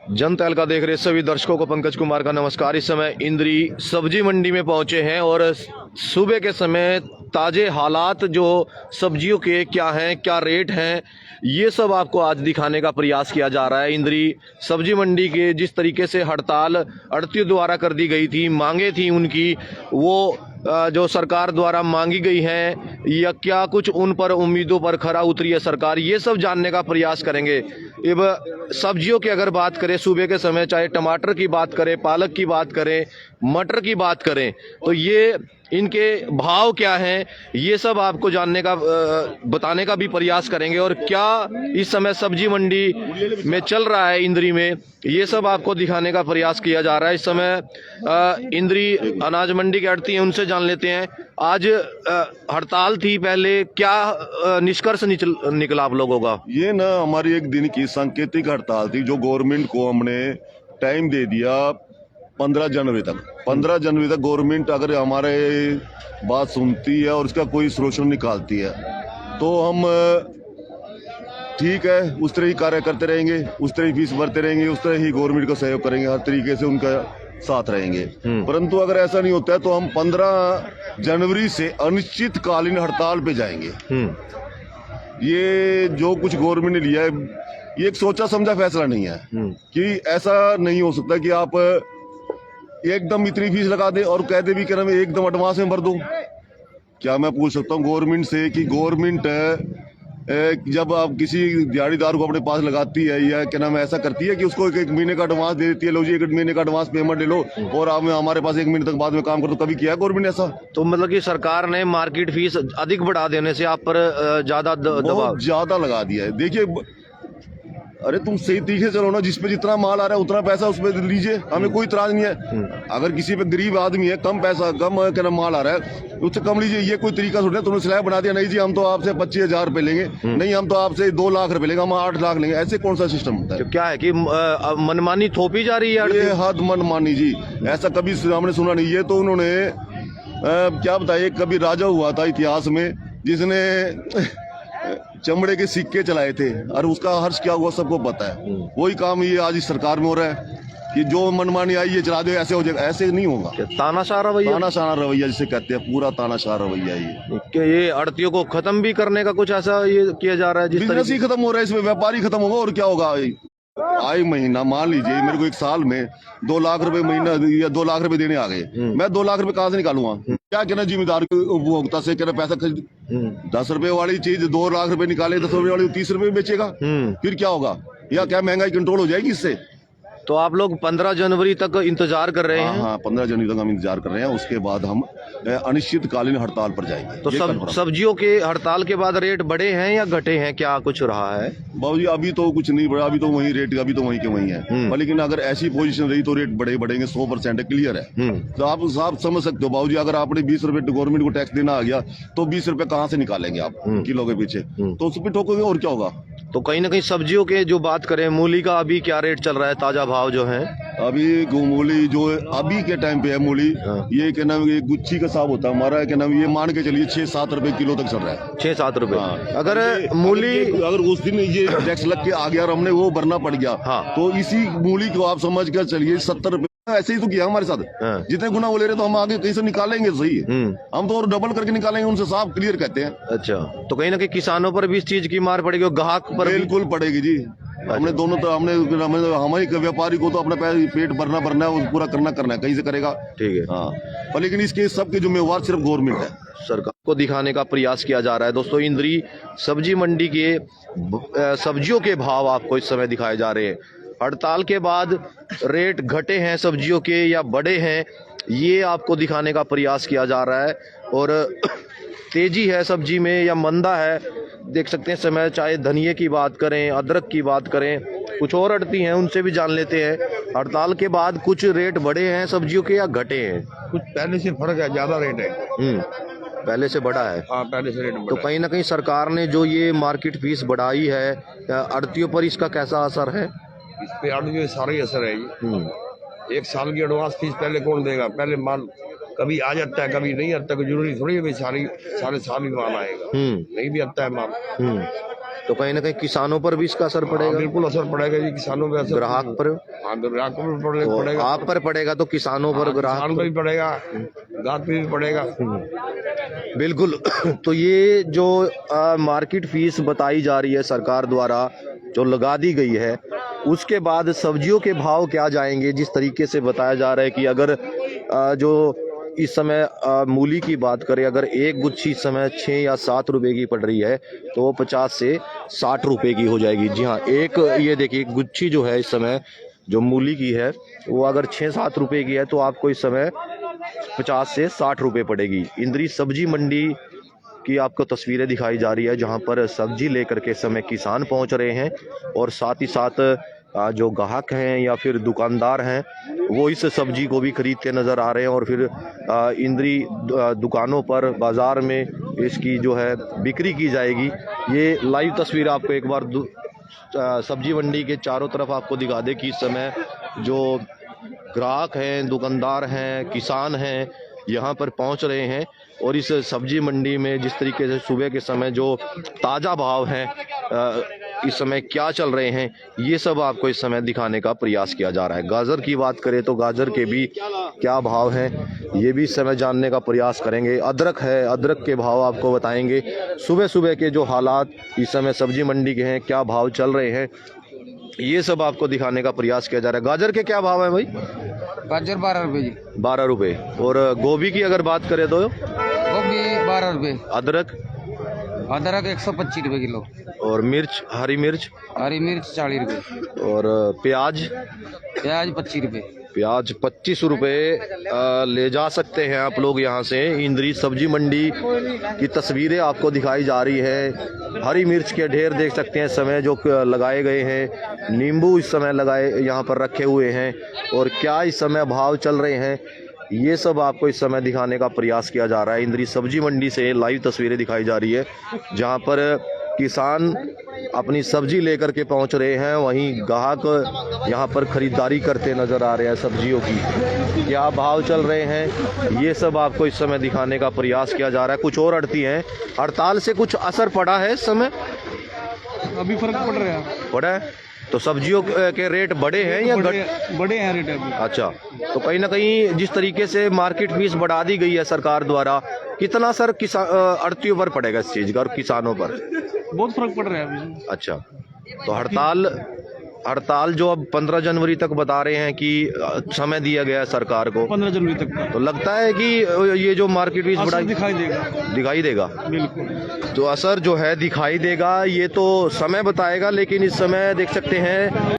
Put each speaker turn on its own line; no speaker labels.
जन तहलका देख रहे सभी दर्शकों को पंकज कुमार का नमस्कार। इस समय इंद्री सब्जी मंडी में पहुंचे हैं और सुबह के समय ताजे हालात जो सब्जियों के क्या हैं, क्या रेट हैं, ये सब आपको आज दिखाने का प्रयास किया जा रहा है। इंद्री सब्जी मंडी के जिस तरीके से हड़ताल आढ़तियों द्वारा कर दी गई थी, मांगे थी उनकी, वो जो सरकार द्वारा मांगी गई हैं या क्या कुछ उन पर उम्मीदों पर खरा उतरी है सरकार, ये सब जानने का प्रयास करेंगे। अब सब्जियों की अगर बात करें सुबह के समय, चाहे टमाटर की बात करें, पालक की बात करें, मटर की बात करें, तो ये इनके भाव क्या हैं, ये सब आपको जानने का बताने का भी प्रयास करेंगे। और क्या इस समय सब्जी मंडी में चल रहा है इंद्री में, ये सब आपको दिखाने का प्रयास किया जा रहा है। इस समय इंद्री अनाज मंडी के आढ़ती हैं, उनसे जान लेते हैं। आज हड़ताल थी, पहले क्या निष्कर्ष निकला आप लोगों का?
ये ना हमारी एक दिन की सांकेतिक हड़ताल थी जो गवर्नमेंट को हमने टाइम दे दिया 15 जनवरी तक। 15 जनवरी तक गवर्नमेंट अगर हमारे बात सुनती है और इसका कोई सोल्यूशन निकालती है तो हम ठीक है उस तरह ही कार्य करते रहेंगे, उस तरह ही फीस भरते रहेंगे, उस तरह ही गवर्नमेंट का सहयोग करेंगे, हर तरीके से उनका साथ रहेंगे। परंतु अगर ऐसा नहीं होता है तो हम 15 जनवरी से अनिश्चितकालीन हड़ताल पे जाएंगे। ये जो कुछ गवर्नमेंट ने लिया है ये एक सोचा समझा फैसला नहीं है कि ऐसा नहीं हो सकता कि आप एकदम इतनी फीस लगा दे और कह दे भी क्या नाम है एकदम एडवांस में भर दो। क्या मैं पूछ सकता हूँ गवर्नमेंट से कि गवर्नमेंट जब आप किसी दिहाड़ीदार को अपने पास लगाती है या क्या नाम है ऐसा करती है कि उसको एक महीने का एडवांस दे देती है, लो जी 1 महीने का एडवांस पेमेंट ले लो और आप हमारे पास 1 महीने तक बाद में काम करो, कभी किया गवर्नमेंट ऐसा?
तो मतलब कि सरकार ने मार्केट फीस अधिक बढ़ा देने से आप पर ज्यादा दबाव
ज्यादा लगा दिया है। देखिए अरे तुम सही तरीके से चलो ना, जिसपे जितना माल आ रहा है उतना पैसा उस पर लीजिए, हमें कोई इतराज नहीं है। अगर किसी पे गरीब आदमी है, कम पैसा कम क्या माल आ रहा है उससे कम लीजिए, ये कोई तरीका थोड़ी है। तुमने स्लैब बना दिया, नहीं जी हम तो आपसे 25,000 रुपए लेंगे, नहीं हम तो आपसे 2 लाख रुपए लेंगे, हम 8 लाख लेंगे, ऐसे कौन सा सिस्टम होता है?
तो क्या है कि मनमानी थोपी जा रही है?
ये हद मनमानी जी, ऐसा कभी हमने सुना नहीं। ये तो उन्होंने क्या बताइए, कभी राजा हुआ था इतिहास में जिसने चमड़े के सिक्के चलाए थे और उसका हर्ष क्या हुआ सबको पता है। वही काम ये आज इस सरकार में हो रहा है कि जो मनमानी आई ये चला दो, ऐसे हो जाएगा। ऐसे नहीं होगा।
तानाशाह रवैया,
तानाशाह रवैया जिसे कहते हैं, पूरा तानाशाह रवैया
ये आढ़तियों को खत्म भी करने का कुछ ऐसा ये किया जा रहा है?
बिजनेस ही खत्म हो रहा है, इसमें व्यापारी खत्म होगा और क्या होगा। आए महीना मान लीजिए मेरे को 1 साल में 2 लाख रुपए महीना या 2 लाख रुपए देने आ गए, मैं 2 लाख रुपए कहाँ से निकालूंगा? क्या कहना जिम्मेदार उपभोक्ता से, कहना पैसा खरीद 10 रुपए वाली चीज 2 लाख रुपए निकाले, 10 रुपए वाली 30 रुपए में बेचेगा, फिर क्या होगा? या क्या महंगाई कंट्रोल हो जाएगी इससे?
तो आप लोग 15 जनवरी तक इंतजार कर रहे हैं?
हाँ 15 जनवरी तक हम इंतजार कर रहे हैं, उसके बाद हम अनिश्चितकालीन हड़ताल पर जाएंगे।
तो सब्जियों के हड़ताल के बाद रेट बढ़े हैं या घटे हैं, क्या कुछ रहा है?
बाबू जी अभी तो कुछ नहीं बढ़ा, अभी तो वही रेट, अभी तो वही के वही है। लेकिन अगर ऐसी पोजीशन रही तो रेट बढ़ेंगे 100% क्लियर है। तो आप समझ सकते हो बाबू जी, अगर आपने 20 रुपए गवर्नमेंट को टैक्स देना आ गया तो 20 रुपए कहाँ से निकालेंगे आप किलो के पीछे? तो उस पर ठोकोगे और क्या होगा?
तो कहीं ना कहीं सब्जियों के जो बात करें, मूली का अभी क्या रेट चल रहा है, ताजा भाव जो है?
अभी मूली जो अभी के टाइम पे है मूली, ये क्या नाम ये गुच्छी का साहब होता है हमारा, क्या नाम ये मान के चलिए 6-7 रुपए किलो तक चल रहा है।
6-7 रुपए। अगर मूली
अगर उस दिन ये टैक्स लग के आ गया और हमने वो भरना पड़ गया, तो इसी मूली को आप समझ कर चलिए 70 रुपए। ऐसे ही तो किया हमारे साथ। जितने गुना वो ले रहे तो हम आगे कहीं से निकालेंगे सही, हम तो और डबल करके निकालेंगे, उनसे साफ क्लियर कहते हैं।
अच्छा, तो कहीं ना कहीं किसानों पर भी इस चीज की मार पड़ेगी, ग्राहक पर
बिल्कुल पड़ेगी जी। हमने दोनों तो हमारे व्यापारी को तो अपना पेट भरना है, वो पूरा करना है, कहीं से करेगा।
ठीक है।
हाँ, पर लेकिन इसके सबके जिम्मेवार सिर्फ गवर्नमेंट है।
सरकार को दिखाने का प्रयास किया जा रहा है। दोस्तों इंद्री सब्जी मंडी के सब्जियों के भाव आपको इस समय दिखाए जा रहे हैं। हड़ताल के बाद रेट घटे हैं सब्जियों के या बढ़े हैं, ये आपको दिखाने का प्रयास किया जा रहा है। और तेजी है सब्जी में या मंदा है, देख सकते हैं समय, चाहे धनिये की बात करें, अदरक की बात करें, कुछ और अड़ती हैं उनसे भी जान लेते हैं। हड़ताल के बाद कुछ रेट बढ़े हैं सब्जियों के या घटे हैं?
कुछ पहले से फर्क है, ज्यादा रेट है।
पहले से बढ़ा है।
हाँ पहले से रेट बढ़ा।
तो कहीं ना कहीं सरकार ने जो ये मार्केट फीस बढ़ाई है, आढ़तियों पर इसका कैसा असर है?
इस पे आढ़तियों सारा ही असर है ये। 1 साल की एडवांस फीस पहले कौन देगा? पहले माल कभी आ जाता है, कभी नहीं आता, कोई जरूरी थोड़ी है सारे साल ही माल आएगा। नहीं भी आता है माल।
तो कहीं ना कहीं किसानों पर भी इसका असर
हाँ,
पड़ेगा,
बिल्कुल असर पड़ेगा जी, किसानों पे असर,
ग्राहक पर।
हाँ, ग्राहक पर
तो
पड़ेगा,
आप पर पड़ेगा तो किसानों पर,
हाँ,
ग्राहक
किसान
पर।
पर भी पड़ेगा, ग्राहक पे भी पड़ेगा।
बिल्कुल। तो ये जो मार्केट फीस बताई जा रही है सरकार द्वारा, जो लगा दी गई है, उसके बाद सब्जियों के भाव क्या जाएंगे? जिस तरीके से बताया जा रहा है कि अगर जो इस समय मूली की बात करें, अगर एक गुच्छी इस समय 6 या 7 रुपए की पड़ रही है तो वो 50 से 60 रुपए की हो जाएगी। जी हाँ, एक ये देखिए गुच्छी जो है इस समय जो मूली की है वो अगर 6-7 रुपए की है तो आपको इस समय 50 से 60 रुपए पड़ेगी। इंद्री सब्जी मंडी की आपको तस्वीरें दिखाई जा रही है जहां पर सब्जी लेकर के इस समय किसान पहुंच रहे हैं और साथ ही साथ जो ग्राहक हैं या फिर दुकानदार हैं वो इस सब्जी को भी खरीद के नज़र आ रहे हैं और फिर इंद्री दुकानों पर बाज़ार में इसकी जो है बिक्री की जाएगी। ये लाइव तस्वीर आपको एक बार सब्जी मंडी के चारों तरफ आपको दिखा दे कि इस समय जो ग्राहक हैं, दुकानदार हैं, किसान हैं, यहाँ पर पहुँच रहे हैं और इस सब्जी मंडी में जिस तरीके से सुबह के समय जो ताज़ा भाव हैं, इस समय क्या चल रहे हैं, ये सब आपको इस समय दिखाने का प्रयास किया जा रहा है। गाजर की बात करें तो गाजर के भी क्या भाव हैं ये भी इस समय जानने का प्रयास करेंगे। अदरक है, अदरक के भाव आपको बताएंगे। सुबह सुबह के जो हालात इस समय सब्जी मंडी के हैं, क्या भाव चल रहे हैं, ये सब आपको दिखाने का प्रयास किया जा रहा है। गाजर के क्या भाव है भाई?
गाजर 12 रुपए जी।
12 रुपए। और गोभी की अगर बात करें तो
गोभी 12 रुपए।
अदरक?
अदरक 125 रुपए किलो।
और मिर्च, हरी मिर्च?
हरी मिर्च 40 रुपए।
और प्याज?
प्याज 25 रुपए।
प्याज 25 रुपए ले जा सकते हैं आप लोग यहाँ से। इंद्री सब्जी मंडी की तस्वीरें आपको दिखाई जा रही है। हरी मिर्च के ढेर देख सकते हैं इस समय जो लगाए गए हैं। नींबू इस समय लगाए यहाँ पर रखे हुए हैं और क्या इस समय भाव चल रहे हैं ये सब आपको इस समय दिखाने का प्रयास किया जा रहा है। इंद्री सब्जी मंडी से लाइव तस्वीरें दिखाई जा रही है जहाँ पर किसान अपनी सब्जी लेकर के पहुंच रहे हैं, वहीं ग्राहक यहां पर खरीदारी करते नजर आ रहे हैं सब्जियों की। क्या भाव चल रहे हैं ये सब आपको इस समय दिखाने का प्रयास किया जा रहा है। कुछ और अड़ती हैं, हड़ताल से कुछ असर पड़ा है इस समय?
अभी फर्क पड़ रहा है।
पड़ा है तो सब्जियों के रेट बढ़े हैं या
बड़े हैं रेट अभी।
अच्छा, तो कहीं ना कहीं जिस तरीके से मार्केट फीस बढ़ा दी गई है सरकार द्वारा, कितना सर किसान अड़तियों पर पड़ेगा इस चीज का और किसानों पर?
बहुत फर्क पड़ रहा है अभी।
अच्छा, तो हड़ताल जो अब 15 जनवरी तक बता रहे हैं कि समय दिया गया है सरकार को,
15 जनवरी तक का।
तो लगता है कि ये जो मार्केट फीस बढ़ाई दिखाई देगा।
बिल्कुल,
तो असर जो है दिखाई देगा, ये तो समय बताएगा। लेकिन इस समय देख सकते हैं